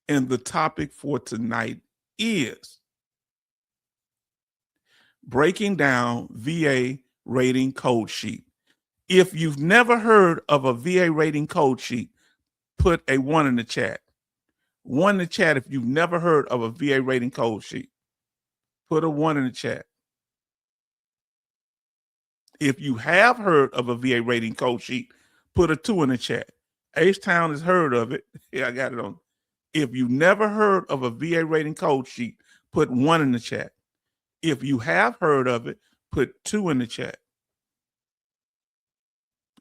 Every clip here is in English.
And the topic for tonight is breaking down VA rating code sheet. If you've never heard of a VA rating code sheet, put a 1 in the chat. 1 in the chat if you've never heard of a VA rating code sheet. Put a 1 in the chat. If you have heard of a VA rating code sheet, put a 2 in the chat. H-Town has heard of it. Yeah, I got it on. If you never heard of a VA rating code sheet, put 1 in the chat. If you have heard of it, put 2 in the chat.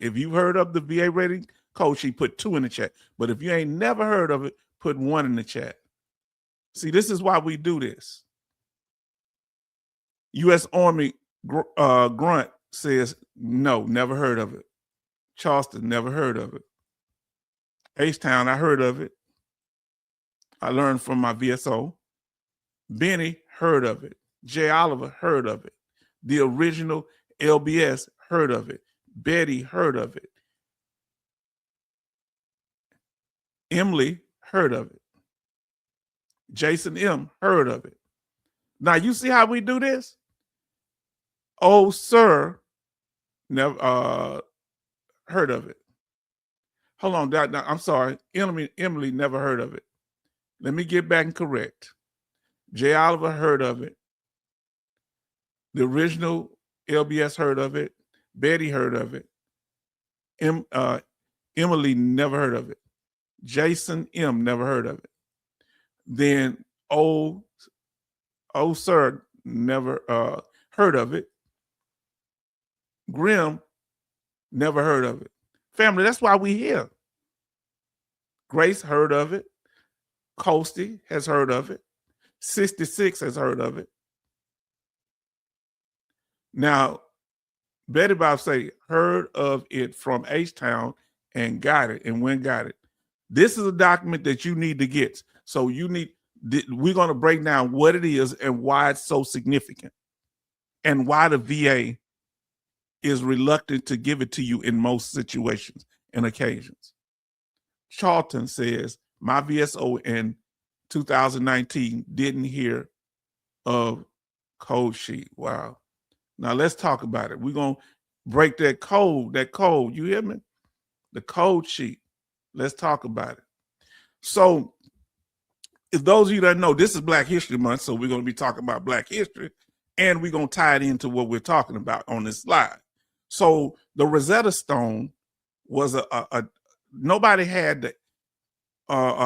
If you've heard of the VA rating code sheet, put 2 in the chat. But if you ain't never heard of it, put 1 in the chat. See, this is why we do this. U.S. Army Grunt says, no, never heard of it. Charleston, never heard of it. H-Town, I heard of it. I learned from my VSO. Benny, heard of it. Jay Oliver, heard of it. The original LBS, heard of it. Betty, heard of it. Emily, heard of it. Jason M, heard of it. Now, you see how we do this? Oh, sir, never heard of it. Hold on, I'm sorry. Emily never heard of it. Let me get back and correct. Jay Oliver heard of it. The original LBS heard of it. Betty heard of it. Emily never heard of it. Jason M never heard of it. Then sir never heard of it. Grim never heard of it. Family, that's why we here. Grace heard of it. Coasty has heard of it. 66 has heard of it. Now, Betty Bob say, heard of it from H-Town and got it and when got it. This is a document that you need to get. So we're going to break down what it is and why it's so significant and why the VA is reluctant to give it to you in most situations and occasions. Charlton says, my VSO in 2019 didn't hear of code sheet. Wow. Now let's talk about it. We're going to break that code. You hear me? The code sheet. Let's talk about it. So if those of you that know, this is Black History Month, so we're going to be talking about Black history, and we're going to tie it into what we're talking about on this slide. So the Rosetta Stone was nobody had the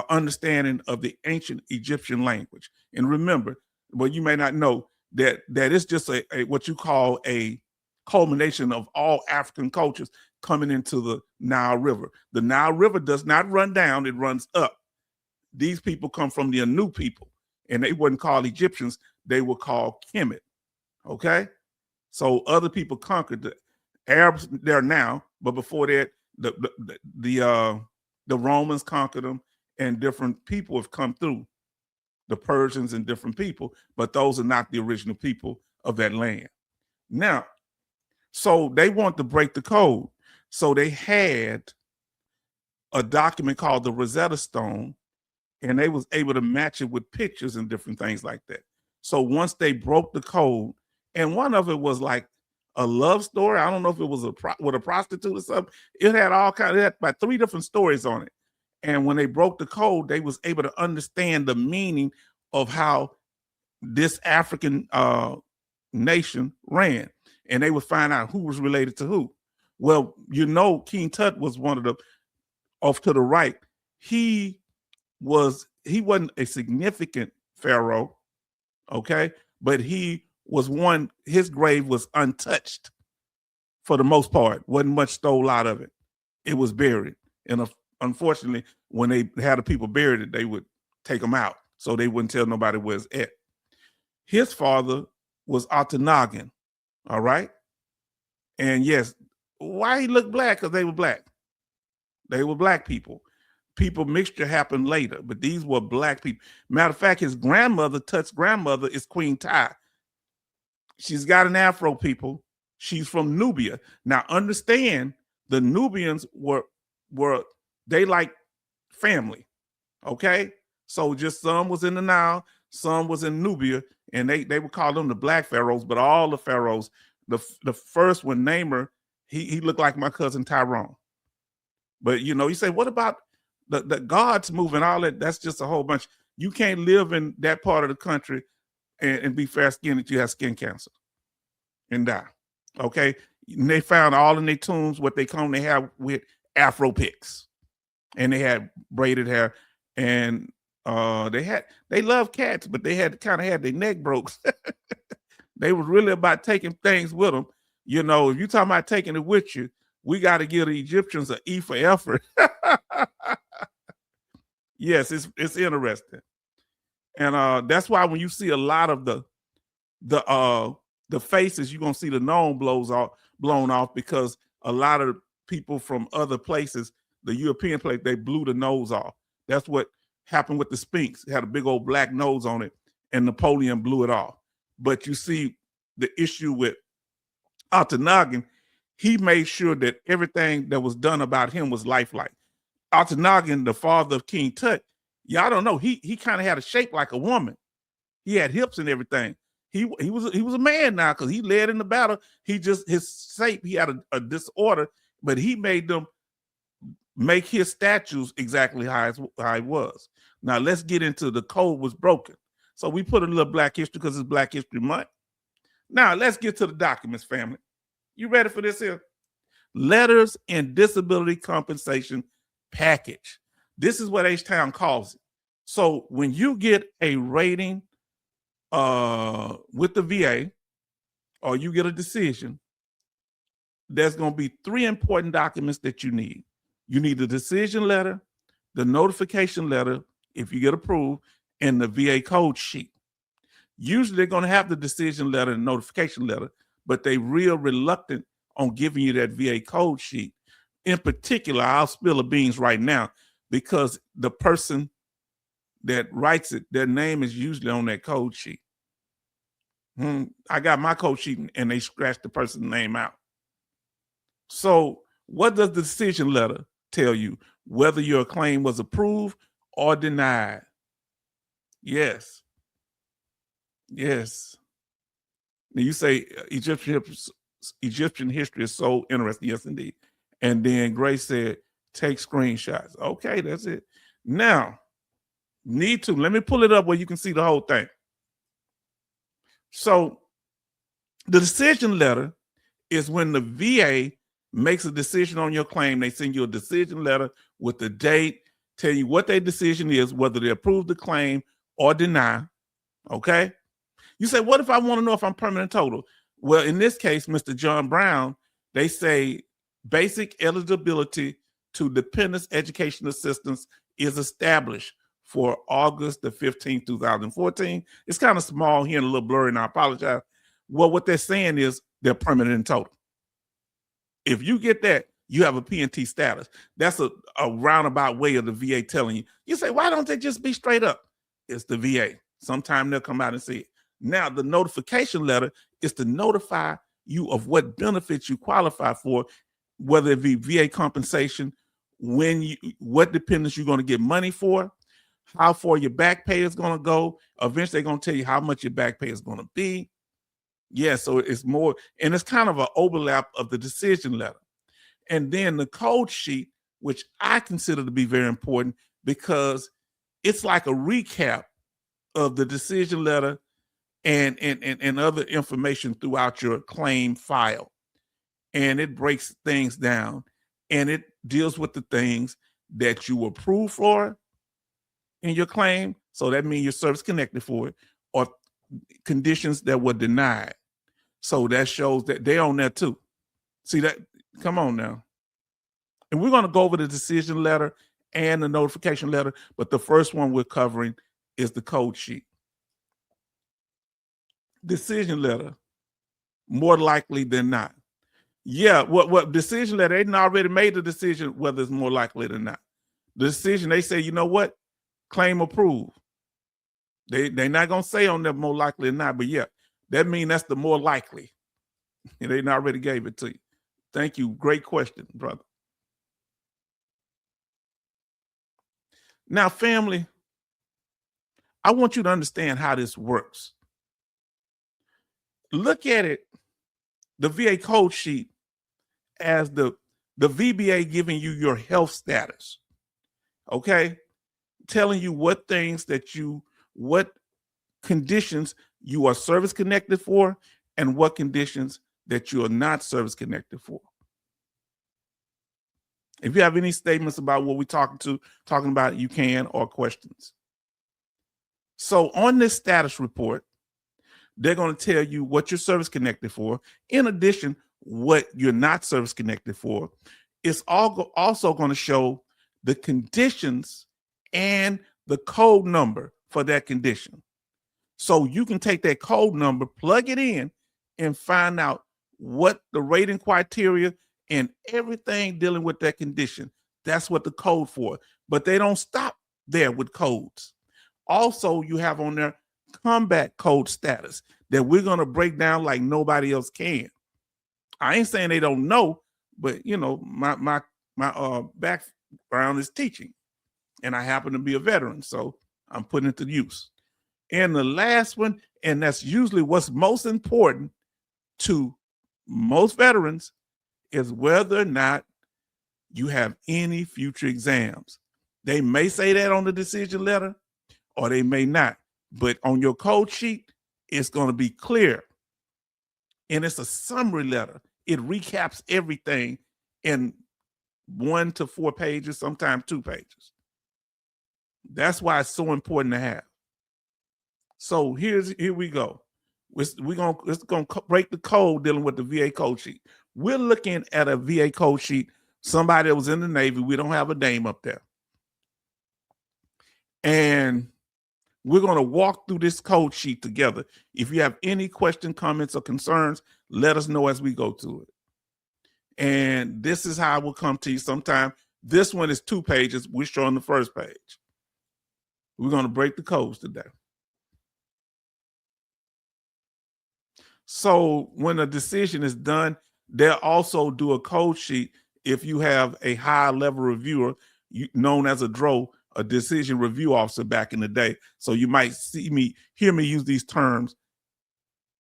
understanding of the ancient Egyptian language. And remember, well, you may not know that it's just a what you call a culmination of all African cultures coming into the Nile River. The Nile River does not run down, it runs up. These people come from the Anu people, and they weren't called Egyptians, they were called Kemet. Okay? So other people conquered the Arabs there now, but before that, the Romans conquered them, and different people have come through. The Persians and different people, but those are not the original people of that land. Now, so they want to break the code. So they had a document called the Rosetta Stone, and they was able to match it with pictures and different things like that. So once they broke the code, and one of it was like a love story. I don't know if it was with a prostitute or something. It had it had about 3 different stories on it. And when they broke the code, they was able to understand the meaning of how this African nation ran. And they would find out who was related to who. Well, King Tut was one of the, off to the right. He wasn't a significant pharaoh, okay? But he was one, his grave was untouched for the most part. Wasn't much stole out of it. It was buried. And unfortunately, when they had the people buried it, they would take them out so they wouldn't tell nobody where it's at. His father was Akhenaten, all right? And yes, why he looked black? Because they were black. They were black people. People mixture happened later, but these were black people. Matter of fact, his grandmother, Tut's grandmother, is Queen Ty. She's got an afro, people. She's from Nubia. Now, understand, the Nubians were they like family, okay? So just some was in the Nile, some was in Nubia, and they would call them the black pharaohs, but all the pharaohs, the first one, Namer, he looked like my cousin Tyrone. But you say, what about the gods moving all that? That's just a whole bunch. You can't live in that part of the country and be fair skinned that you have skin cancer and die. Okay. And they found all in their tombs what they have with Afro picks. And they had braided hair. And they loved cats, but they had their neck broke. They was really about taking things with them. If you're talking about taking it with you, we got to give the Egyptians an E for effort. Yes, it's interesting. And that's why when you see a lot of the faces, you're gonna see the nose blown off because a lot of people from other places, the European place, they blew the nose off. That's what happened with the Sphinx. It had a big old black nose on it, and Napoleon blew it off. But you see the issue with Akhenaten, he made sure that everything that was done about him was lifelike. Akhenaten, the father of King Tut, y'all don't know, he kind of had a shape like a woman. He had hips and everything. He was a man now because he led in the battle. His shape, he had a disorder, but he made them make his statues exactly how it was. Now let's get into the code was broken. So we put a little Black History because it's Black History Month. Now let's get to the documents, family. You ready for this here? Letters and Disability Compensation Package. This is what H-Town calls it. So when you get a rating with the VA or you get a decision, there's going to be 3 important documents that you need. You need the decision letter, the notification letter, if you get approved, and the VA code sheet. Usually they're going to have the decision letter and notification letter, but they real reluctant on giving you that VA code sheet. In particular, I'll spill the beans right now because the person that writes it, their name is usually on that code sheet. I got my code sheet and they scratched the person's name out. So what does the decision letter tell you? Whether your claim was approved or denied. Yes. Yes. Now you say Egyptian history is so interesting. Yes, indeed. And then Grace said, take screenshots. Okay, that's it. Now, let me pull it up where you can see the whole thing. So the decision letter is when the VA makes a decision on your claim. They send you a decision letter with the date, tell you what their decision is, whether they approve the claim or deny. Okay. You say, what if I want to know if I'm permanent total? Well, in this case, Mr. John Brown, they say basic eligibility to dependents education assistance is established for August the 15th, 2014. It's kind of small here and a little blurry, and I apologize. Well, what they're saying is they're permanent in total. If you get that, you have a P&T status. That's a roundabout way of the VA telling you. You say, why don't they just be straight up? It's the VA. Sometime they'll come out and see it. Now, the notification letter is to notify you of what benefits you qualify for, whether it be VA compensation, what dependents you're going to get money for, how far your back pay is going to go. Eventually, they're going to tell you how much your back pay is going to be. Yeah, so it's more, and it's kind of an overlap of the decision letter. And then the code sheet, which I consider to be very important because it's like a recap of the decision letter and other information throughout your claim file. And it breaks things down and it deals with the things that you approved for in your claim. So that means you're service connected for it, or conditions that were denied. So that shows that they're on there too. See that? Come on now. And we're going to go over the decision letter and the notification letter, but the first one we're covering is the code sheet. Decision letter, more likely than not. Yeah, what decision letter, they didn't already made the decision whether it's more likely than not. The decision, they say, you know what? Claim approved. They're not going to say on that more likely than not, but yeah, that means that's the more likely. And they already gave it to you. Thank you. Great question, brother. Now, family, I want you to understand how this works. Look at it, the VA code sheet, as the VBA giving you your health status, okay? Telling you what conditions you are service connected for and what conditions that you are not service connected for. If you have any statements about what we're talking about, you can, or questions. So on this status report, they're going to tell you what you're service connected for. In addition, what you're not service connected for. It's also going to show the conditions and the code number for that condition. So you can take that code number, plug it in, and find out what the rating criteria and everything dealing with that condition. That's what the code for. But they don't stop there with codes. Also, you have on there combat code status that we're going to break down like nobody else can. I ain't saying they don't know, but you know, my background is teaching, and I happen to be a veteran, so I'm putting it to use. And the last one, and that's usually what's most important to most veterans, is whether or not you have any future exams. They may say that on the decision letter, or they may not. But on your code sheet, it's going to be clear. And it's a summary letter. It recaps everything in 1 to 4 pages, sometimes 2 pages. That's why it's so important to have. So here we go. It's going to break the code dealing with the VA code sheet. We're looking at a VA code sheet, somebody that was in the Navy. We don't have a name up there. And we're going to walk through this code sheet together. If you have any questions, comments, or concerns, let us know as we go through it. And this is how I will come to you sometime. This one is 2 pages. We're showing the first page. We're going to break the codes today. So when a decision is done, they'll also do a code sheet if you have a high level reviewer known as a DRO, a decision review officer back in the day. So you might hear me use these terms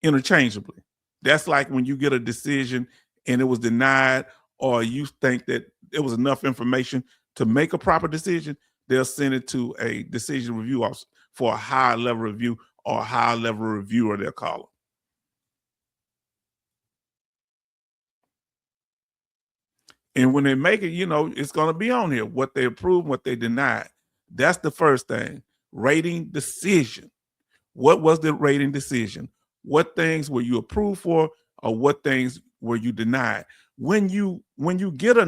interchangeably. That's like when you get a decision and it was denied, or you think that it was enough information to make a proper decision, they'll send it to a decision review officer for a high level review, or a high level reviewer, they'll call them. And when they make it, you know, it's going to be on here, what they approved, what they denied. That's the first thing. Rating decision. What was the rating decision? What things were you approved for, or what things were you denied? When you get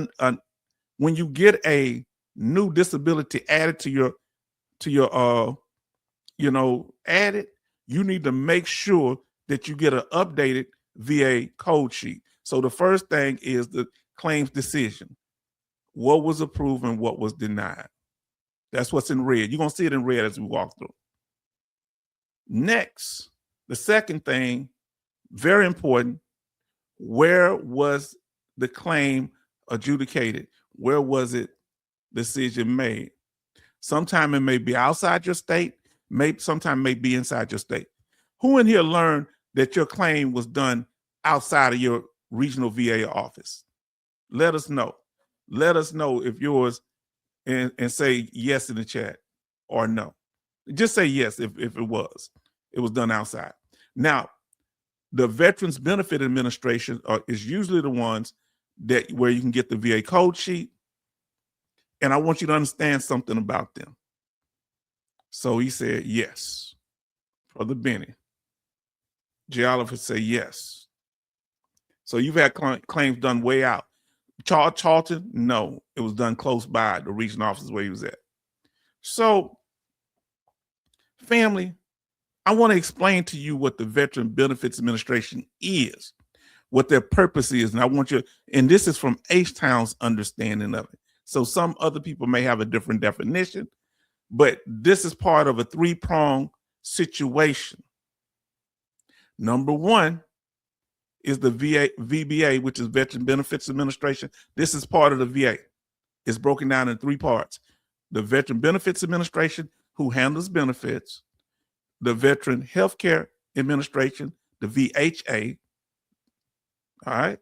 a new disability added to your added, you need to make sure that you get an updated VA code sheet. So the first thing is the claims decision. What was approved and what was denied? That's what's in red. You're going to see it in red as we walk through. Next, the second thing, very important, where was the claim adjudicated? Where was it decision made? Sometime it may be outside your state, sometime it may be inside your state. Who in here learned that your claim was done outside of your regional VA office? Let us know. Let us know if yours, and say yes in the chat, or no. Just say yes if it was done outside. Now, the Veterans Benefit Administration is usually the ones where you can get the VA code sheet. And I want you to understand something about them. So he said yes. Brother Benny. J. Oliver said yes. So you've had claims done way out. Charlton, no, it was done close by the regional office where he was at. So, family, I want to explain to you what the Veteran Benefits Administration is, what their purpose is, and I want you, and this is from H-Town's understanding of it. So some other people may have a different definition, but this is part of a 3-pronged situation. Number one is the VBA, which is Veteran Benefits Administration. This is part of the VA. It's broken down in 3 parts. The Veteran Benefits Administration, who handles benefits. the Veteran Healthcare Administration, the VHA, all right,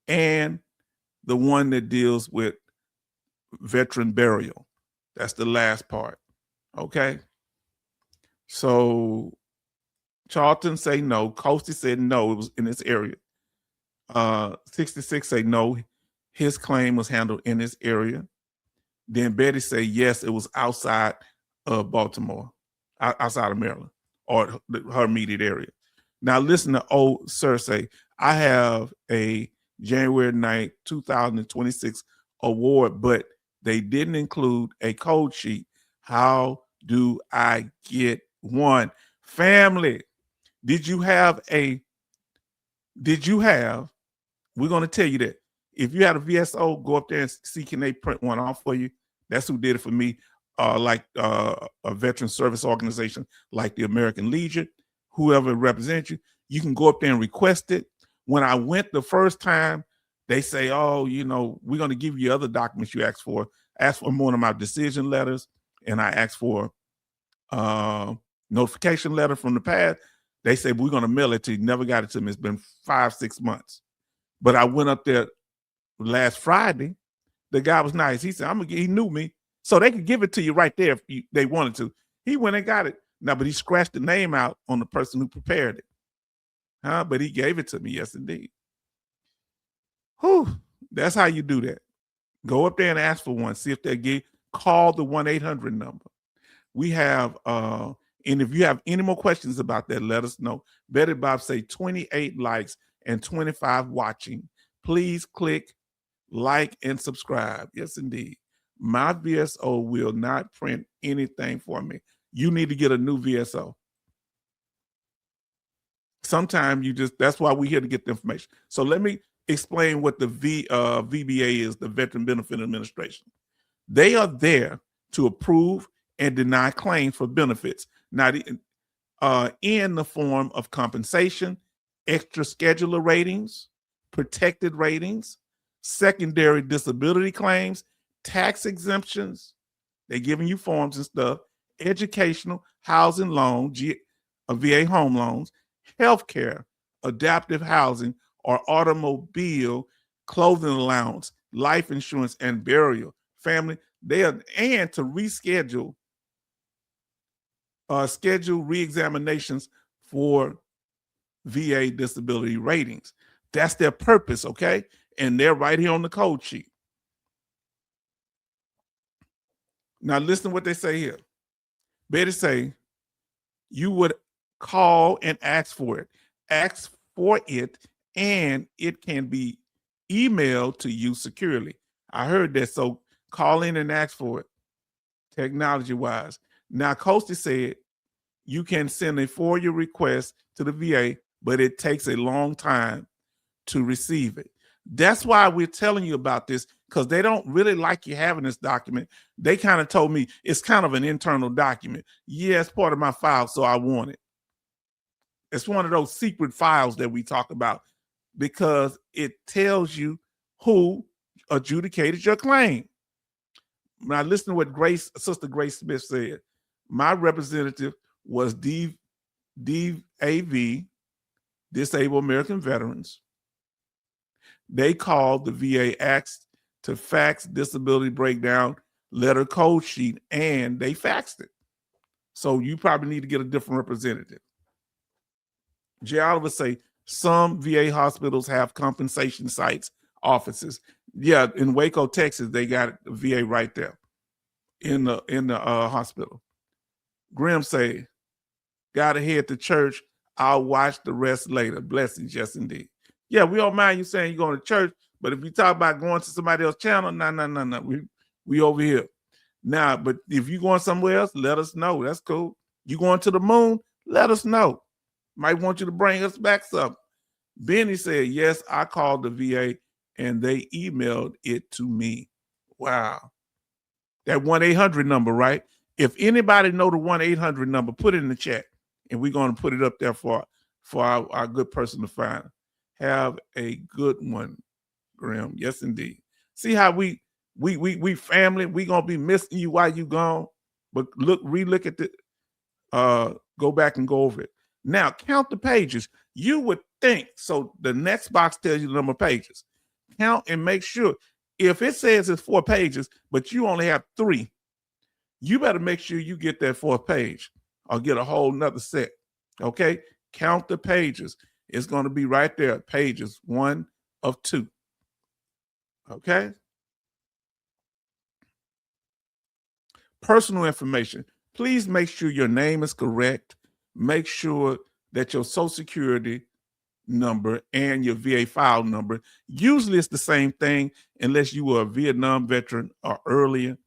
and the one that deals with veteran burial. That's the last part, okay? So Charlton say no. Coastie said no, it was in this area. 66 say no, his claim was handled in this area. Then Betty say yes, it was outside of Baltimore, outside of Maryland, or her immediate area. Now listen to old Sir say, I have a January 9th, 2026 award, but they didn't include a code sheet. How do I get one? Family, we're going to tell you that. If you had a VSO, go up there and see can they print one off for you. That's who did it for me. Like a veteran service organization like the American Legion, whoever represents you, you can go up there and request it. When I went the first time, they say, oh, you know, we're going to give you other documents you asked for. Asked for one of my decision letters, and I asked for notification letter from the past. They said, we're going to mail it to you. Never got it to me. It's been 5-6 months. But I went up there last Friday. The guy was nice. He said, he knew me. So they could give it to you right there if they wanted to. He went and got it. Now, but he scratched the name out on the person who prepared it. But he gave it to me. Yes, indeed. Whew. That's how you do that. Go up there and ask for one. See if they give. Call the 1-800 number. We have, and if you have any more questions about that, let us know. Betty Bob say 28 likes and 25 watching. Please click like and subscribe. Yes, indeed. My VSO will not print anything for me. You need to get a new VSO. Sometimes that's why we're here to get the information. So let me explain what the VBA is, the Veteran Benefit Administration. They are there to approve and deny claims for benefits, not in the form of compensation, extra scheduler ratings, protected ratings, secondary disability claims, tax exemptions. They're giving you forms and stuff, educational, housing loan, VA home loans, healthcare, adaptive housing, or automobile, clothing allowance, life insurance, and burial. Family, and to reschedule, schedule reexaminations for VA disability ratings. That's their purpose, okay? And they're right here on the code sheet. Now listen to what they say here. Betty say, you would call and ask for it. Ask for it, and it can be emailed to you securely. I heard that, so call in and ask for it, technology-wise. Now, Coastie said you can send a FOIA request to the VA, but it takes a long time to receive it. That's why we're telling you about this, because they don't really like you having this document. They kind of told me it's kind of an internal document. Yeah, it's part of my file, so I want it. It's one of those secret files that we talk about because it tells you who adjudicated your claim. Now, listen to what Sister Grace Smith said. My representative was DAV, Disabled American Veterans. They called the VA, asked to fax disability breakdown letter code sheet, and they faxed it. So you probably need to get a different representative. Jay Oliver say some VA hospitals have compensation sites, offices. Yeah, in Waco, Texas, they got the VA right there in the hospital. Grim say, gotta head to church. I'll watch the rest later. Blessings, yes indeed. Yeah, we don't mind you saying you're going to church, but if you talk about going to somebody else's channel, no. We over here. Now, but if you're going somewhere else, let us know. That's cool. You going to the moon? Let us know. Might want you to bring us back something. Benny said, yes, I called the VA and they emailed it to me. Wow. That 1-800 number, right? If anybody know the 1-800 number, put it in the chat and we're going to put it up there for our good person to find. Have a good one, Graham. Yes, indeed. See how we family, we gonna be missing you while you gone. But relook at Go back and go over it. Now, count the pages. You would think, so the next box tells you the number of pages. Count and make sure. If it says it's 4 pages, but you only have 3, you better make sure you get that 4th page or get a whole nother set. Okay? Count the pages. It's going to be right there, pages 1 of 2. Okay? Personal information. Please make sure your name is correct. Make sure that your Social Security number and your VA file number, usually it's the same thing unless you were a Vietnam veteran or earlier.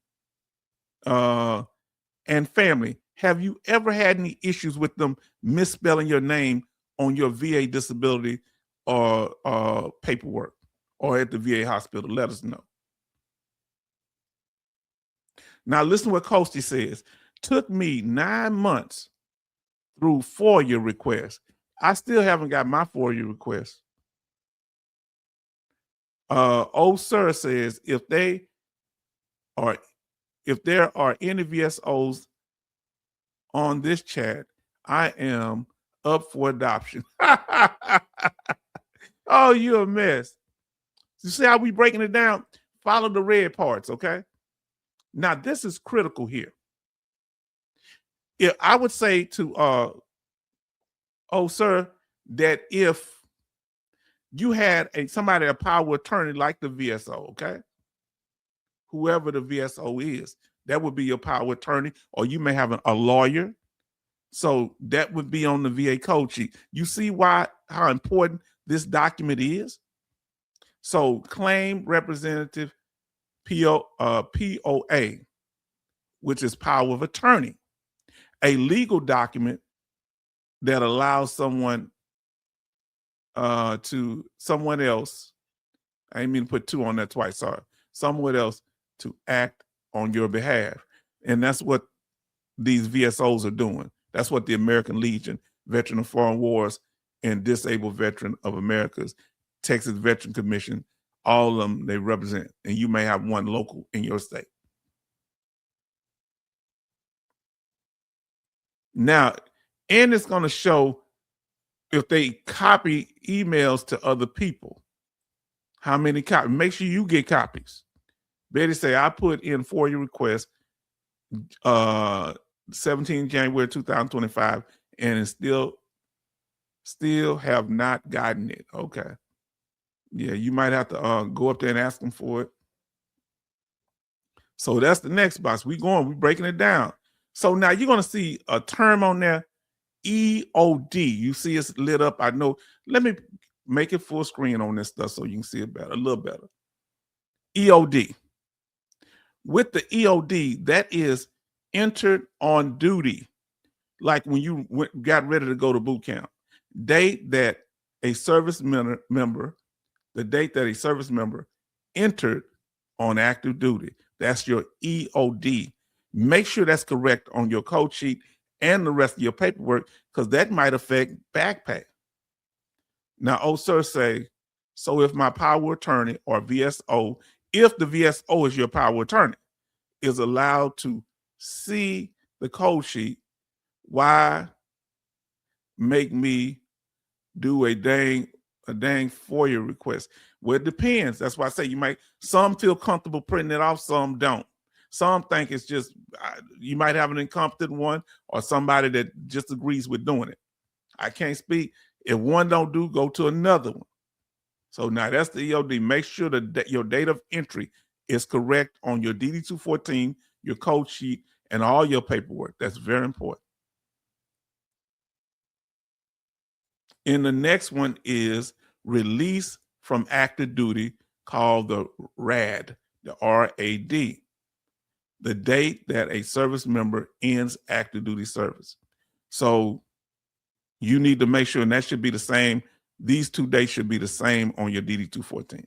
And family, have you ever had any issues with them misspelling your name on your VA disability or paperwork or at the VA hospital? Let us know. Now listen to what Coastie says. Took me 9 months through FOIA requests. I still haven't got my FOIA request. Old Sir says if there are any VSOs on this chat, I am up for adoption. Oh, you're a mess. You see how we breaking it down? Follow the red parts, okay? Now this is critical here. If I would say to oh, sir, that if you had somebody, a power of attorney like the VSO, okay? Whoever the VSO is, that would be your power of attorney, or you may have a lawyer. So that would be on the VA code sheet. You see how important this document is? So claim representative POA, which is power of attorney, a legal document that allows someone someone else, I didn't mean to put 2 on that twice, sorry, someone else to act on your behalf. And that's what these VSOs are doing. That's what the American Legion, Veteran of Foreign Wars, and Disabled Veteran of America's, Texas Veteran Commission, all of them, they represent. And you may have one local in your state. Now, and it's going to show if they copy emails to other people, how many copies. Make sure you get copies. Betty say, I put in FOIA request 17 January 2025 and still have not gotten it. Okay. Yeah, you might have to go up there and ask them for it. So that's the next box. We're breaking it down. So now you're going to see a term on there, EOD. You see it's lit up. I know. Let me make it full screen on this stuff so you can see it better, a little better. EOD. With the EOD, that is entered on duty, like when you got ready to go to boot camp. Date that a service member, the date that a service member entered on active duty. That's your EOD. Make sure that's correct on your code sheet and the rest of your paperwork, because that might affect back pay. Now, old sir say, so if my power of attorney or VSO, if the VSO is your power of attorney, is allowed to see the code sheet, why make me do a dang FOIA request? Well, it depends. That's why I say some feel comfortable printing it off, some don't. Some think it's just, you might have an incompetent one or somebody that just agrees with doing it. I can't speak. If one don't do, go to another one. So now that's the EOD. Make sure that your date of entry is correct on your DD-214, your code sheet, and all your paperwork. That's very important. And the next one is release from active duty, called the RAD, the RAD. The date that a service member ends active duty service. So you need to make sure, and that should be the same. These 2 dates should be the same on your DD-214.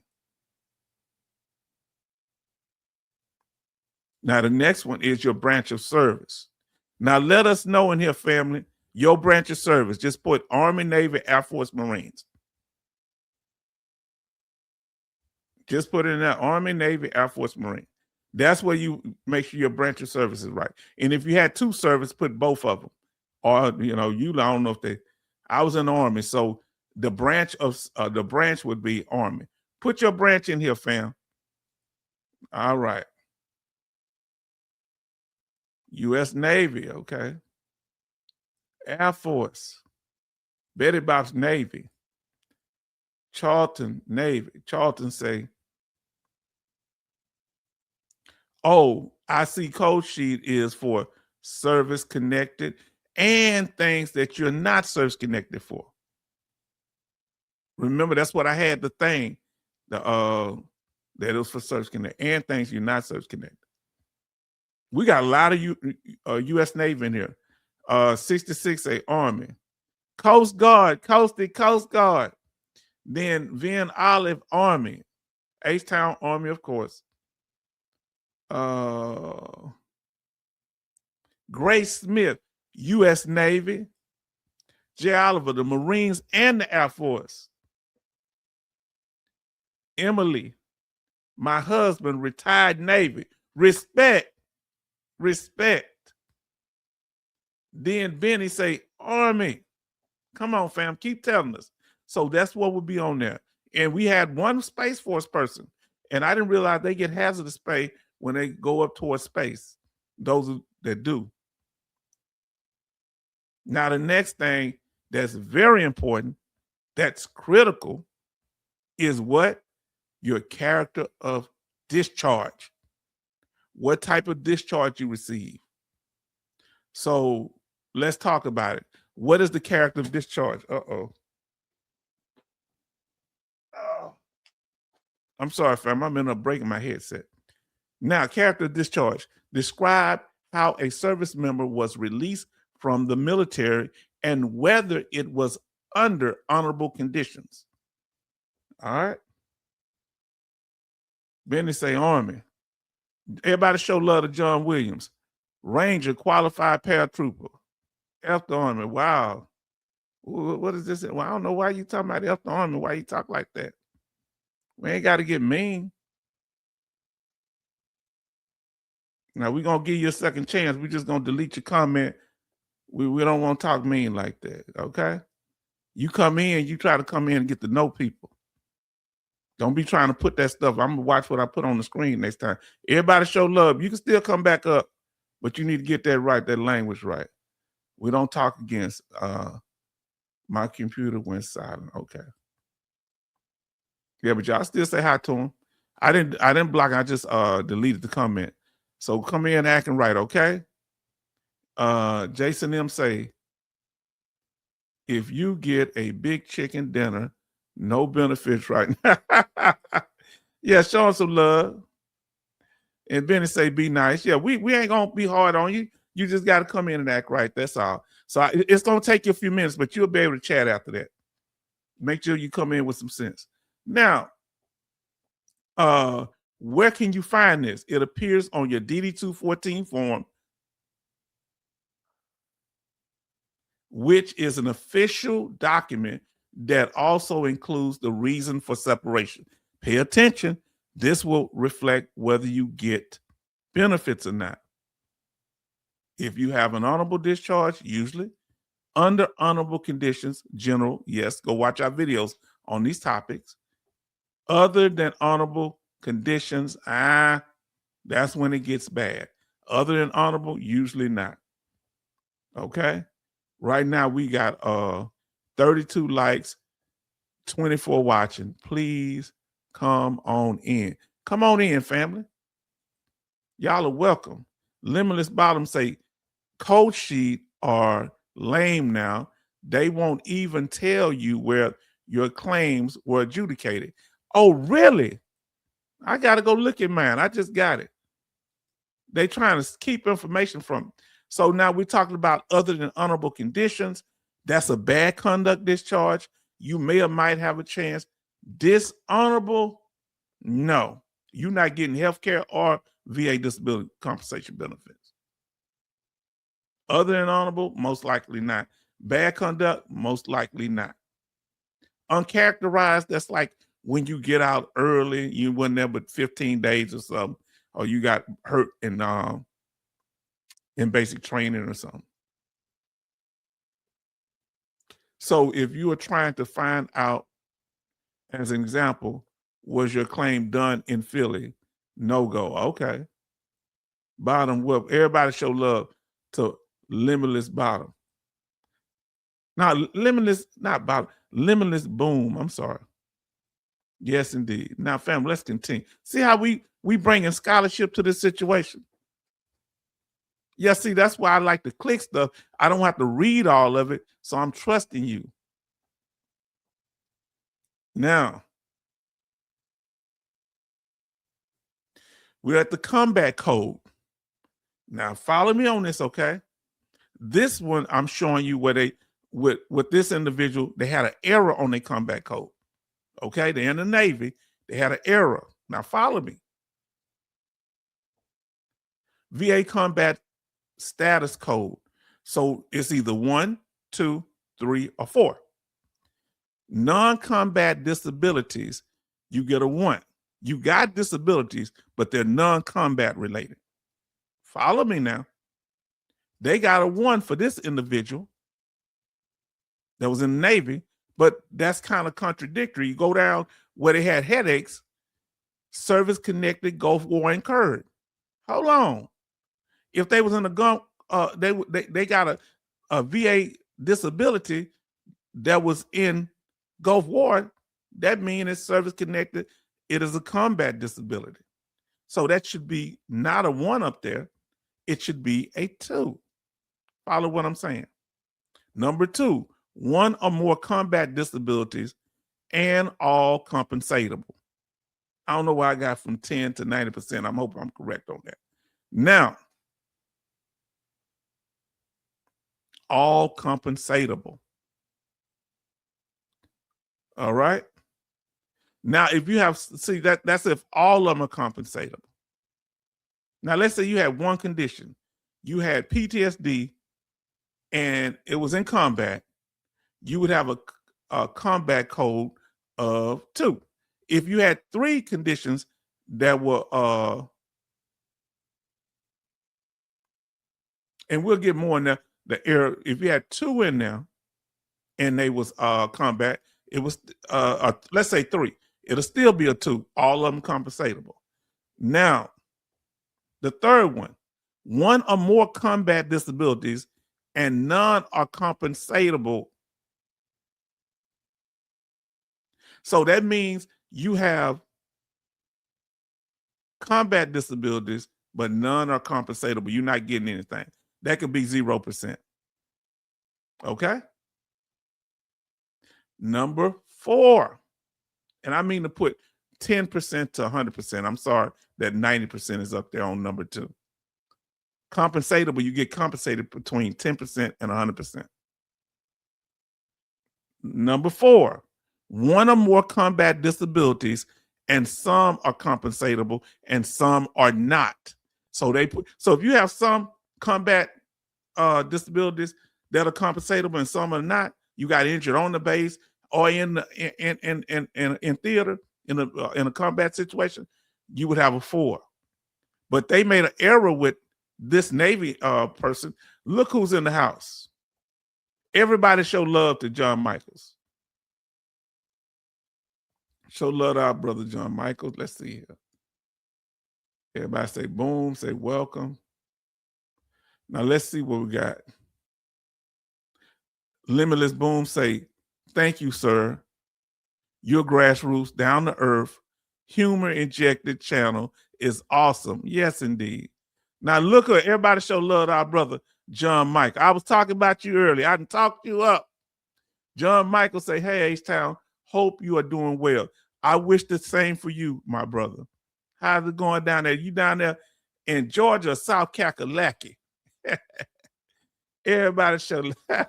Now, the next one is your branch of service. Now, let us know in here, family, your branch of service. Just put Army, Navy, Air Force, Marines. Just put it in there, Army, Navy, Air Force, Marine. That's where you make sure your branch of service is right. And if you had 2 service, put both of them, or you know, I don't know if I was in the Army, so the branch would be Army. Put your branch in here, fam. All right. U.S. Navy, okay. Air Force, Betty Bob's Navy, Charlton Navy. Charlton say, oh, I see code sheet is for service connected and things that you're not service connected for. Remember, that's what I had the thing, that it was for service connected and things you're not service connected. We got a lot of U.S. Navy in here. 66 a Army, Coast Guard, Coast Guard. Then Venn Olive Army, H-Town Army, of course. Grace Smith, U.S. Navy. J. Oliver, the Marines and the Air Force. Emily, my husband, retired Navy. Respect. Then Benny say, Army. Come on, fam, keep telling us. So that's what would be on there. And we had one Space Force person, and I didn't realize they get hazardous pay when they go up towards space, those that do. Now, the next thing that's very important, that's critical, is what? Your character of discharge. What type of discharge you receive. So let's talk about it. What is the character of discharge? Oh, I'm sorry, fam. I'm in a breaking my headset. Now, character of discharge. Describe how a service member was released from the military and whether it was under honorable conditions. All right. Benny say Army. Everybody show love to John Williams. Ranger, qualified paratrooper. F the Army. Wow. What is this? Well, I don't know why you talking about F the Army. Why you talk like that? We ain't got to get mean. Now, we're going to give you a second chance. We're just going to delete your comment. We don't want to talk mean like that, okay? You come in, you try to come in and get to know people. Don't be trying to put that stuff. I'm going to watch what I put on the screen next time. Everybody show love. You can still come back up, but you need to get that right, that language right. We don't talk against my computer went silent. Okay. Yeah, but y'all still say hi to him. I didn't block. I just deleted the comment. So come in acting right, okay? Jason M say, if you get a big chicken dinner, no benefits right now. Yeah, show him some love. And Benny say, be nice. Yeah, we ain't gonna be hard on you. You just got to come in and act right. That's all. So it's gonna take you a few minutes, but you'll be able to chat after that. Make sure you come in with some sense. Now, where can you find this? It appears on your DD-214 form, which is an official document that also includes the reason for separation. Pay attention. This will reflect whether you get benefits or not. If you have an honorable discharge, usually under honorable conditions, general, yes, go watch our videos on these topics. Other than honorable conditions, that's when it gets bad. Other than honorable, usually not. Okay? Right now we got 32 likes, 24 watching. Please come on in. Come on in, family. Y'all are welcome. Limitless Bottom say, code sheet are lame now. They won't even tell you where your claims were adjudicated. Oh, really? I got to go look at mine. I just got it. They trying to keep information from me. So now we're talking about other than honorable conditions. That's a bad conduct discharge. You may or might have a chance. Dishonorable, no. You're not getting health care or VA disability compensation benefits. Other than honorable, most likely not. Bad conduct, most likely not. Uncharacterized, that's like when you get out early, you wasn't there but 15 days or something, or you got hurt in basic training or something. So if you are trying to find out, as an example, was your claim done in Philly? No go. Okay. Bottom whoop. Everybody show love to Limitless Bottom. Now, Limitless, not Bottom, Limitless Boom. I'm sorry. Yes, indeed. Now, family, let's continue. See how we bringing scholarship to this situation? Yeah, see, that's why I like to click stuff. I don't have to read all of it, so I'm trusting you. Now, we're at the combat code. Now, follow me on this, okay? This one, I'm showing you where they, with this individual, they had an error on their combat code. Okay, they're in the Navy. They had an error. Now, follow me. VA combat status code. So it's either 1, 2, 3, or 4. Non-combat disabilities, you get a 1. You got disabilities, but they're non-combat related. Follow me now. They got a 1 for this individual that was in the Navy, but that's kind of contradictory. You go down where they had headaches, service-connected, Gulf War incurred. Hold on. If they was in a gun, they got a VA disability that was in Gulf War, that means it's service-connected. It is a combat disability. So that should be not a 1 up there. It should be a 2. Follow what I'm saying? Number 2, 1 or more combat disabilities and all compensatable. I don't know why I got from 10 to 90%. I'm hoping I'm correct on that. Now, all compensatable. All right. Now, if you have, see, that's if all of them are compensatable. Now, let's say you had one condition. You had PTSD and it was in combat. You would have a combat code of 2. If you had 3 conditions that were, and we'll get more in there, the error, if you had 2 in there and they was combat, it was, let's say 3. It'll still be a 2, all of them compensatable. Now, the third one, 1 or more combat disabilities and none are compensatable. So that means you have combat disabilities, but none are compensatable. You're not getting anything. That could be 0%. Okay? Number 4, and I mean to put 10% to 100%. I'm sorry that 90% is up there on number 2. Compensatable, you get compensated between 10% and 100%. Number 4, 1 or more combat disabilities and some are compensatable and some are not. So if you have some combat disabilities that are compensatable and some are not, you got injured on the base or in theater in a combat situation, you would have a 4. But they made an error with this Navy person. Look who's in the house. Everybody show love to John Michaels. Show love to our brother John Michaels. Let's see here. Everybody say boom, say welcome. Now let's see what we got. Limitless Boom say, thank you, sir. Your grassroots, down to earth, humor injected channel is awesome. Yes, indeed. Now look at everybody show love to our brother John Michael. I was talking about you earlier. I done talked you up. John Michael say, hey, H-Town, hope you are doing well. I wish the same for you, my brother. How's it going down there? You down there in Georgia or South Kakalaki? Everybody show love.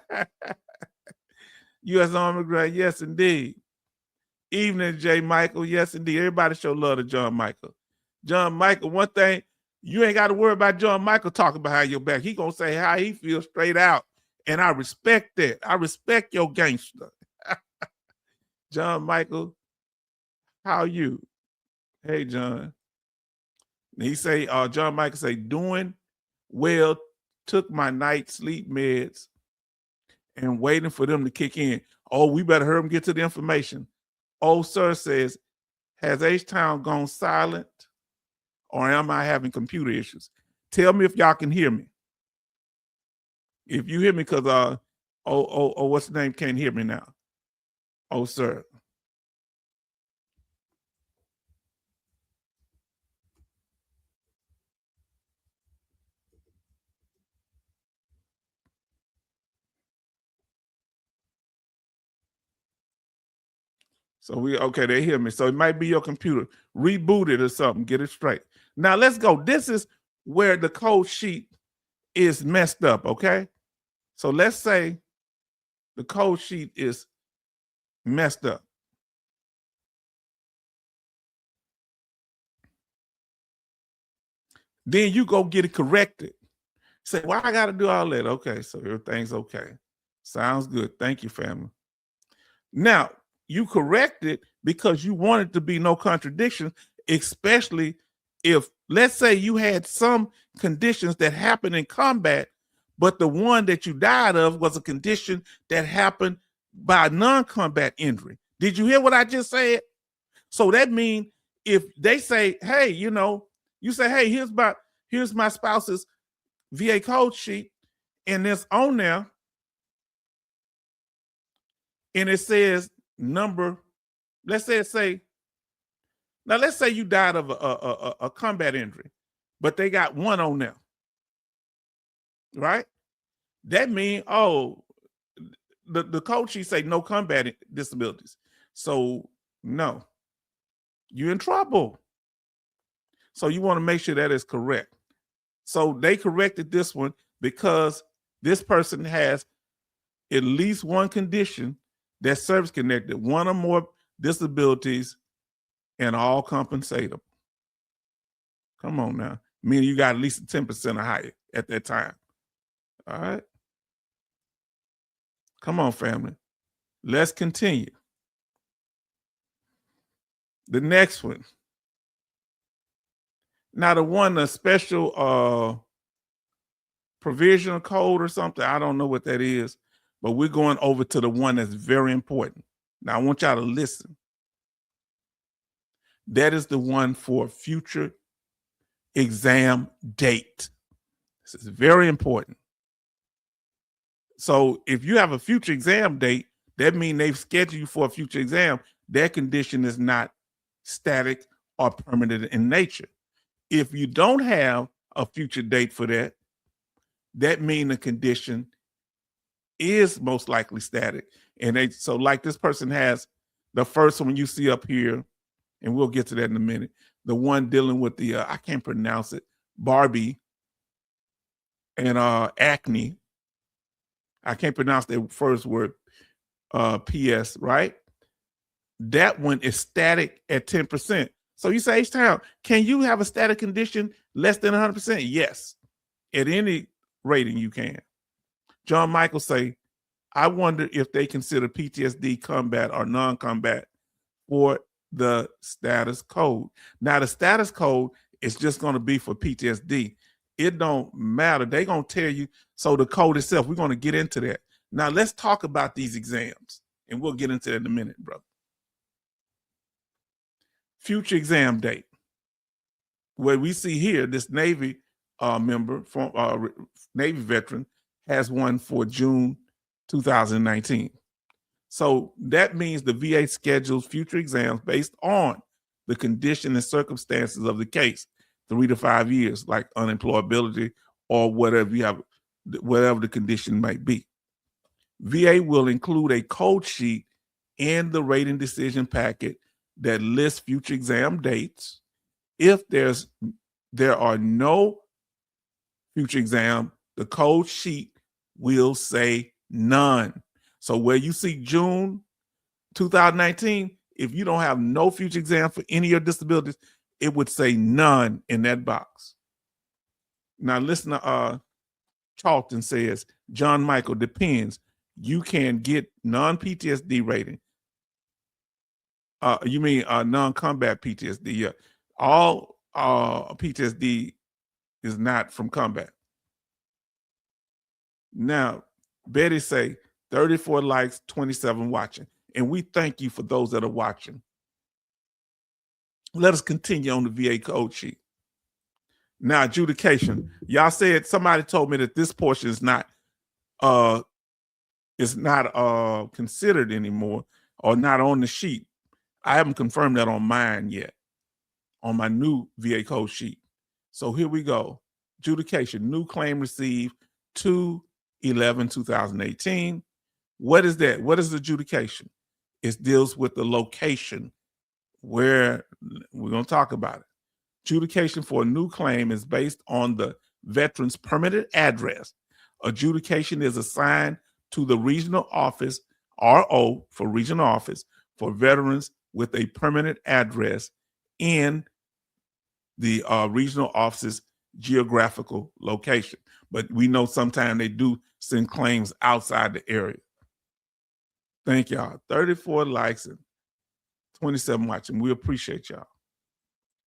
U.S. Army grad, yes, indeed. Evening, J. Michael, yes, indeed. Everybody show love to John Michael. John Michael, one thing, you ain't got to worry about John Michael talking behind your back. He gonna say how he feels straight out, and I respect that. I respect your gangster. John Michael, how are you? Hey, John. He say, John Michael say, doing well, took my night sleep meds, and waiting for them to kick in. Oh, we better hurry and get to the information. Oh, sir says, has H-Town gone silent or am I having computer issues? Tell me if y'all can hear me. If you hear me, because what's the name can't hear me now. Oh, sir. So they hear me. So it might be your computer. Reboot it or something. Get it straight. Now let's go. This is where the code sheet is messed up, okay? So let's say the code sheet is messed up. Then you go get it corrected. Say, why I got to do all that? Okay, so everything's okay. Sounds good. Thank you, family. Now, you correct it because you want it to be no contradiction, especially if, let's say, you had some conditions that happened in combat, but the one that you died of was a condition that happened by non-combat injury. Did you hear what I just said? So that means if they say, hey, you say, hey, here's my spouse's VA code sheet, and it's on there, and it says number, let's say you died of a combat injury, but they got one on there, right? That means, the code sheet say no combat disabilities. So no, you're in trouble. So you want to make sure that is correct. So they corrected this one because this person has at least one condition that's service connected, one or more disabilities, and all compensatable. Come on now. Meaning you got at least 10% or higher at that time. All right. Come on, family. Let's continue. The next one. Now, the special provisional code or something, I don't know what that is, but we're going over to the one that's very important. Now, I want y'all to listen. That is the one for future exam date. This is very important. So if you have a future exam date, that means they've scheduled you for a future exam. That condition is not static or permanent in nature. If you don't have a future date for that, that means the condition is most likely static. And so like this person has the first one you see up here, and we'll get to that in a minute. The one dealing with the, I can't pronounce it, Barbie and acne. I can't pronounce the first word, PS, right? That one is static at 10%. So you say, H-Town, can you have a static condition less than 100%? Yes. At any rating you can. John Michael say, I wonder if they consider PTSD combat or non-combat for the status code. Now, the status code is just going to be for PTSD. It don't matter. They're going to tell you. So the code itself, we're going to get into that. Now, let's talk about these exams, and we'll get into that in a minute, brother. Future exam date. What we see here, this Navy member, from Navy veteran, has one for June 2019. So that means the VA schedules future exams based on the condition and circumstances of the case, 3 to 5 years, like unemployability or whatever you have, whatever the condition might be. VA will include a code sheet in the rating decision packet that lists future exam dates. If there are no future exam, the code sheet will say none. So where you see June 2019, if you don't have no future exam for any of your disabilities, it would say none in that box. Now listen to Charlton says, John Michael, depends. You can get non-PTSD rating. You mean non-combat PTSD? Yeah. All PTSD is not from combat. Now, Betty say, 34 likes, 27 watching. And we thank you for those that are watching. Let us continue on the VA code sheet. Now, adjudication. Y'all said, somebody told me that this portion is not considered anymore or not on the sheet. I haven't confirmed that on mine yet, on my new VA code sheet. So here we go. Adjudication, new claim received 2/11/2018. What is that? What is adjudication? It deals with the location where we're going to talk about it. Adjudication for a new claim is based on the veteran's permanent address. Adjudication is assigned to the regional office, RO for regional office, for veterans with a permanent address in the regional office's geographical location. But we know sometimes they do send claims outside the area. Thank y'all. 34 likes and 27 watching. We appreciate y'all.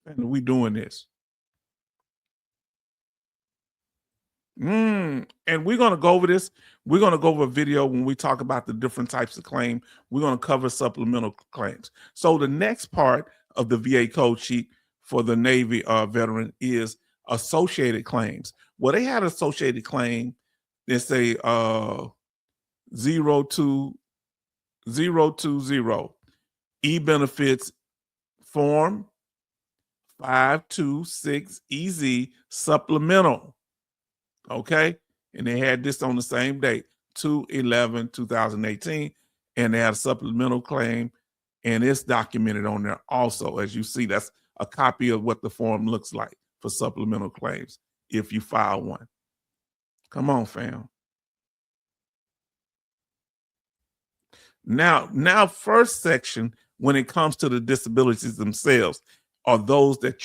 And we doing this. And we're going to go over this. We're going to go over a video when we talk about the different types of claim. We're going to cover supplemental claims. So the next part of the VA code sheet for the Navy veteran is associated claims. Well, they had associated claim. They say 020 E-benefits form 526EZ supplemental. Okay. And they had this on the same date, 2/11/2018. And they had a supplemental claim. And it's documented on there also. As you see, that's a copy of what the form looks like for supplemental claims if you file one. Come on, fam. Now, first section, when it comes to the disabilities themselves, are those that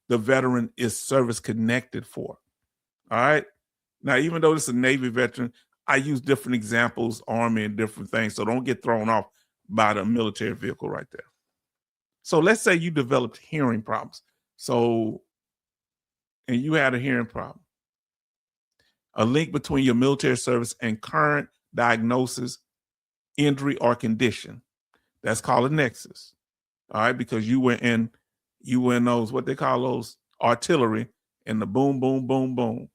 the veteran is service connected for. All right. Now, even though it's a Navy veteran, I use different examples, Army and different things. So don't get thrown off by the military vehicle right there. So let's say you developed hearing problems. And you had a hearing problem. A link between your military service and current diagnosis, injury, or condition. That's called a nexus. All right, because you were in those, what they call those, artillery, and the boom, boom, boom, boom.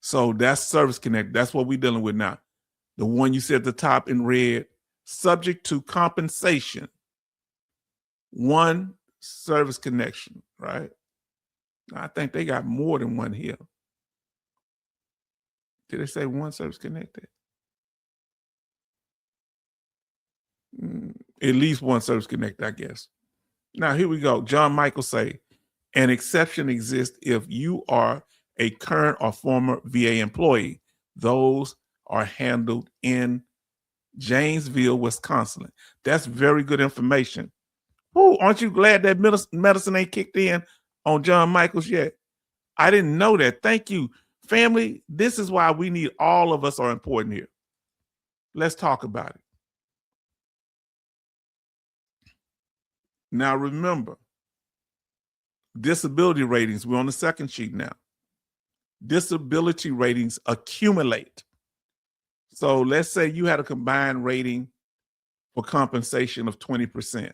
So that's service connect. That's what we're dealing with now. The one you see at the top in red, subject to compensation. One service connection, right? I think they got more than one here. Did they say one service connected? At least one service connected, I guess. Now, here we go. John Michael say, an exception exists if you are a current or former VA employee. Those are handled in Janesville, Wisconsin. That's very good information. Woo, aren't you glad that medicine ain't kicked in on John Michaels yet? I didn't know that. Thank you, family. This is why we need all of us are important here. Let's talk about it. Now, remember, disability ratings, we're on the second sheet now. Disability ratings accumulate. So let's say you had a combined rating for compensation of 20%.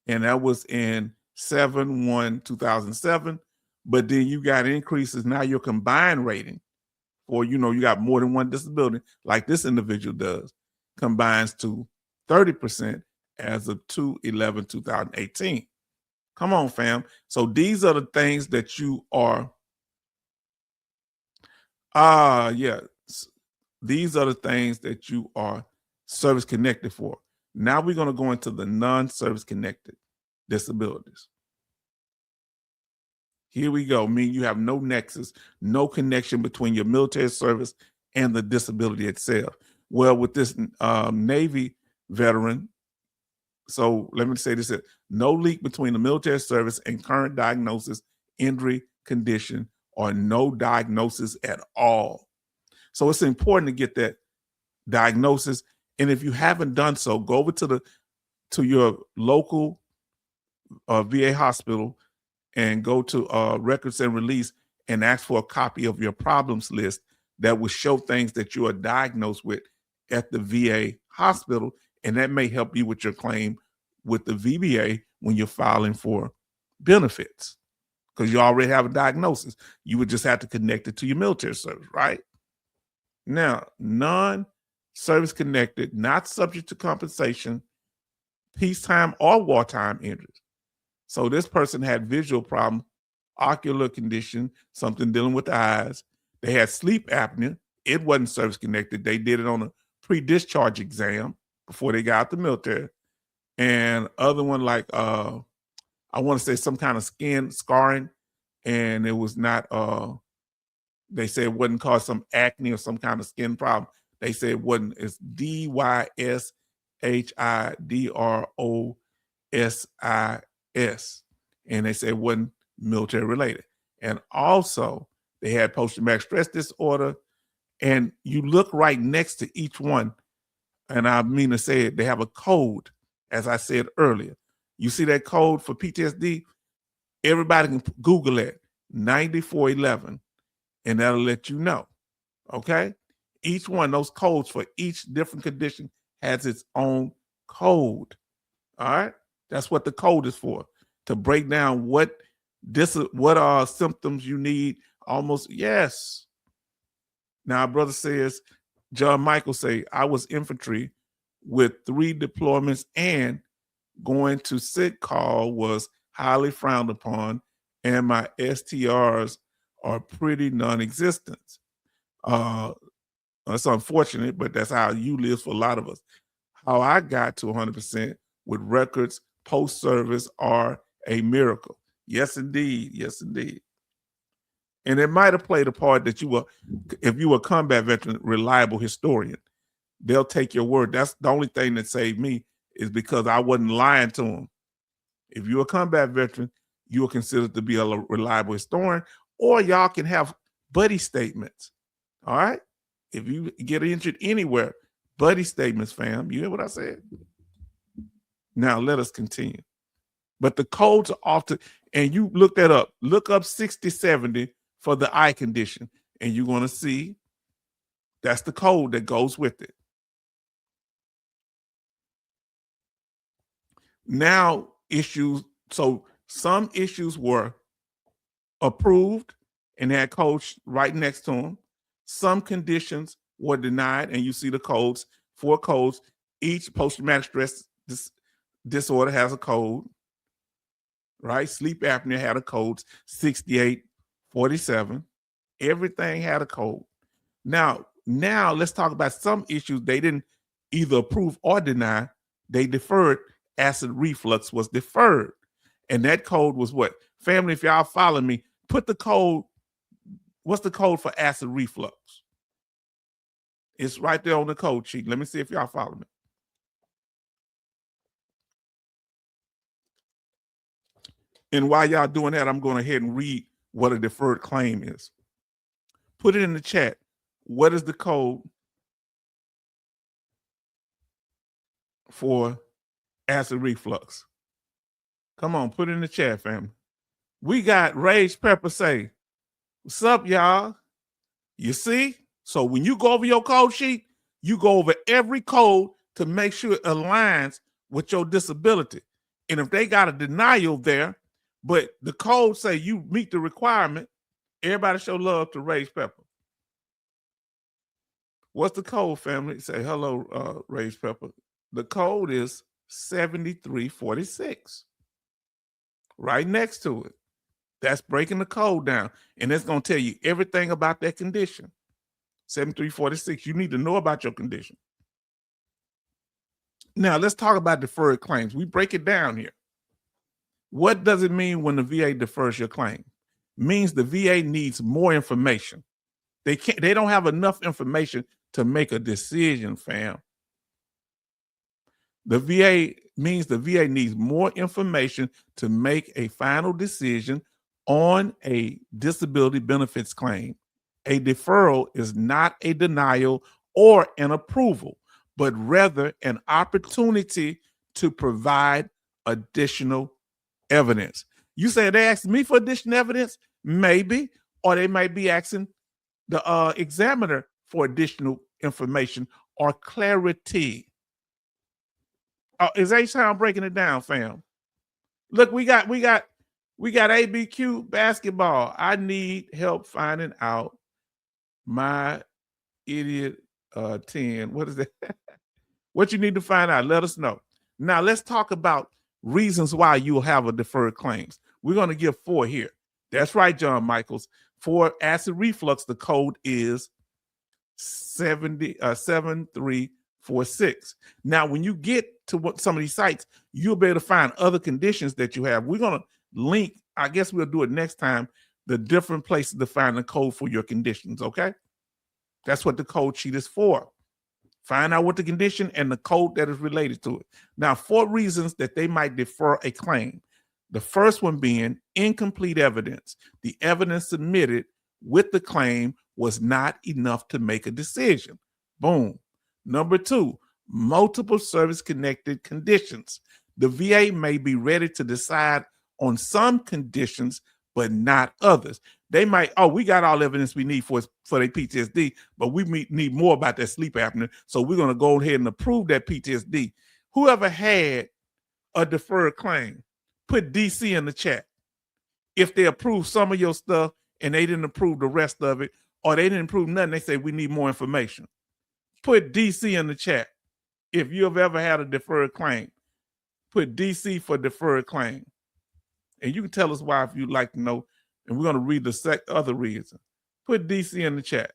And that was in 7/1/2007. But then you got increases. Now your combined rating, or you got more than one disability, like this individual does, combines to 30% as of 2/11/2018. Come on, fam. So these are the things that you are, these are the things that you are service connected for. Now we're going to go into the non-service connected disabilities. Here we go. Meaning you have no nexus, no connection between your military service and the disability itself. Well, with this Navy veteran, so let me say this, no link between the military service and current diagnosis, injury, condition, or no diagnosis at all. So it's important to get that diagnosis. And if you haven't done so, go over to your local VA hospital and go to records and release and ask for a copy of your problems list that will show things that you are diagnosed with at the VA hospital, and that may help you with your claim with the VBA when you're filing for benefits, because you already have a diagnosis. You would just have to connect it to your military service, right? Now, non-service connected, not subject to compensation, peacetime or wartime injuries. So this person had visual problem, ocular condition, something dealing with the eyes. They had sleep apnea. It wasn't service connected. They did it on a pre-discharge exam before they got out the military. And other one like I want to say some kind of skin scarring, and it was not they said it wasn't caused some acne or some kind of skin problem. They said it wasn't. It's DYSHIDROSIS, and they said it wasn't military related. And also they had post-traumatic stress disorder. And you look right next to each one, and I mean to say it, they have a code, as I said earlier. You see that code for PTSD? Everybody can Google it, 9411, and that'll let you know, okay? Each one, those codes for each different condition has its own code, all right? That's what the code is for, to break down what are symptoms you need almost, yes. Now, brother says, John Michael say, I was infantry with 3 deployments and going to sick call was highly frowned upon, and my STRs are pretty non-existent. It's unfortunate, but that's how you live for a lot of us. How I got to 100% with records post-service are a miracle. Yes, indeed. Yes, indeed. And it might have played a part that you were, if you were a combat veteran, reliable historian. They'll take your word. That's the only thing that saved me, is because I wasn't lying to them. If you're a combat veteran, you are considered to be a reliable historian, or y'all can have buddy statements. All right? If you get injured anywhere, buddy statements, fam. You hear what I said? Now let us continue. But the codes are often, and you look that up. Look up 6070 for the eye condition, and you're going to see that's the code that goes with it. Now, issues, so some issues were approved and had codes right next to them. Some conditions were denied, and you see the codes, 4 codes. Each post-traumatic stress disorder has a code, right? Sleep apnea had a code, 6847. Everything had a code. Now let's talk about some issues they didn't either approve or deny. They deferred. Acid reflux was deferred. And that code was what? Family, if y'all follow me, put the code. What's the code for acid reflux? It's right there on the code sheet. Let me see if y'all follow me. And while y'all doing that, I'm going ahead and read what a deferred claim is. Put it in the chat. What is the code for acid reflux? Come on, put it in the chat, family. We got Rage Pepper say, what's up, y'all? You see? So when you go over your code sheet, you go over every code to make sure it aligns with your disability. And if they got a denial there, but the code say you meet the requirement, everybody show love to Rage Pepper. What's the code, family? Say hello, Rage Pepper. The code is 7346. Right next to it. That's breaking the code down. And it's going to tell you everything about that condition. 7346. You need to know about your condition. Now, let's talk about deferred claims. We break it down here. What does it mean when the VA defers your claim? It means the VA needs more information. They don't have enough information to make a decision, fam. The VA means the VA needs more information to make a final decision on a disability benefits claim. A deferral is not a denial or an approval, but rather an opportunity to provide additional evidence. You say they asked me for additional evidence? Maybe, or they might be asking the examiner for additional information or clarity. Is H-Town breaking it down, fam? Look, we got ABQ basketball. I need help finding out my idiot 10. What is that? What you need to find out, let us know. Now let's talk about reasons why you'll have a deferred claims. We're going to give 4 here. That's right, John Michaels. For acid reflux, the code is 7346. Now, when you get to some of these sites, you'll be able to find other conditions that you have. We're going to link, I guess we'll do it next time, the different places to find the code for your conditions, okay? That's what the code sheet is for. Find out what the condition and the code that is related to it. Now, 4 reasons that they might defer a claim. The first one being incomplete evidence. The evidence submitted with the claim was not enough to make a decision. Boom. Number 2, multiple service-connected conditions. The VA may be ready to decide on some conditions, but not others. They might, we got all evidence we need for their PTSD, but we need more about that sleep apnea, so we're going to go ahead and approve that PTSD. Whoever had a deferred claim, put DC in the chat. If they approve some of your stuff and they didn't approve the rest of it, or they didn't approve nothing, they say we need more information. Put DC in the chat. If you have ever had a deferred claim, put DC for deferred claim. And you can tell us why if you'd like to know. And we're going to read the other reason. Put DC in the chat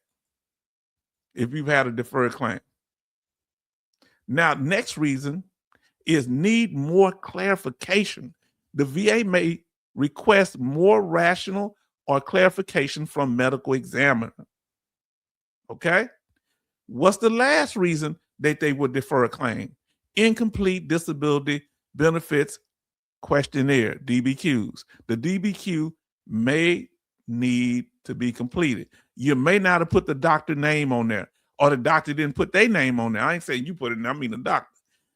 if you've had a deferred claim. Now, next reason is need more clarification. The VA may request more rational or clarification from medical examiner. Okay? What's the last reason that they would defer a claim? Incomplete disability benefits questionnaire, DBQs. The DBQ may need to be completed. You may not have put the doctor name on there, or the doctor didn't put their name on there. I ain't saying you put it in, I mean the doctor.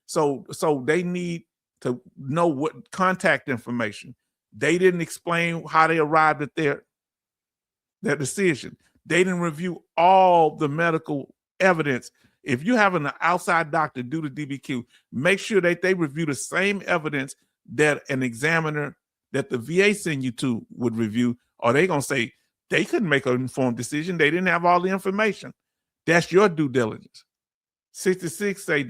So they need to know what contact information. They didn't explain how they arrived at their decision. They didn't review all the medical evidence. If you have an outside doctor do the DBQ, make sure that they review the same evidence that an examiner that the VA send you to would review, or they're going to say they couldn't make an informed decision. They didn't have all the information. That's your due diligence. 66 say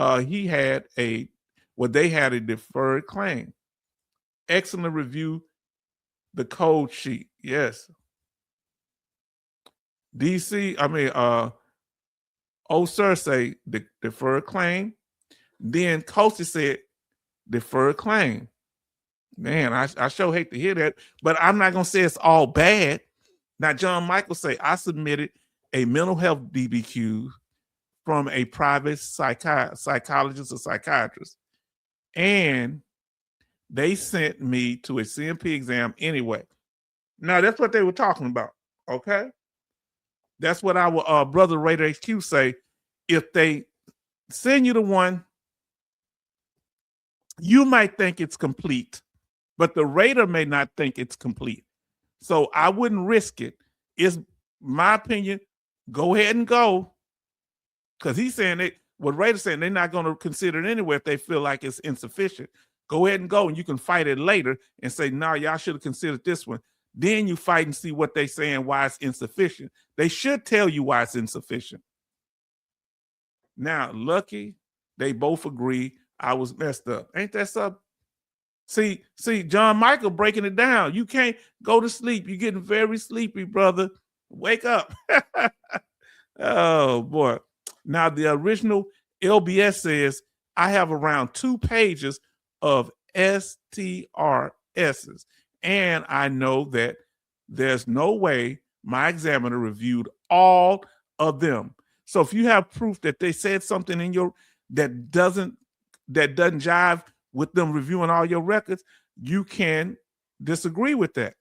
they had a deferred claim. Excellent review, the code sheet. Yes. Sir say the deferred claim. Then Coasty said deferred claim. Man, I sure hate to hear that, but I'm not going to say it's all bad. Now, John Michael say, I submitted a mental health DBQ from a private psychologist or psychiatrist, and they sent me to a CMP exam anyway. Now, that's what they were talking about, okay? That's what our brother Raider HQ say. If they send you the one, you might think it's complete, but the Raider may not think it's complete. So I wouldn't risk it. It's my opinion. Go ahead and go. Because he's saying what Raider's saying, they're not going to consider it anyway if they feel like it's insufficient. Go ahead and go, and you can fight it later and say, no, y'all should have considered this one. Then you fight and see what they're saying, why it's insufficient. They should tell you why it's insufficient. Now, lucky, they both agree I was messed up. Ain't that something? See, John Michael breaking it down. You can't go to sleep. You're getting very sleepy, brother. Wake up. Oh, boy. Now, the original LBS says, I have around 2 pages of STRSs, and I know that there's no way my examiner reviewed all of them. So if you have proof that they said something in your that doesn't jive with them reviewing all your records, you can disagree with that.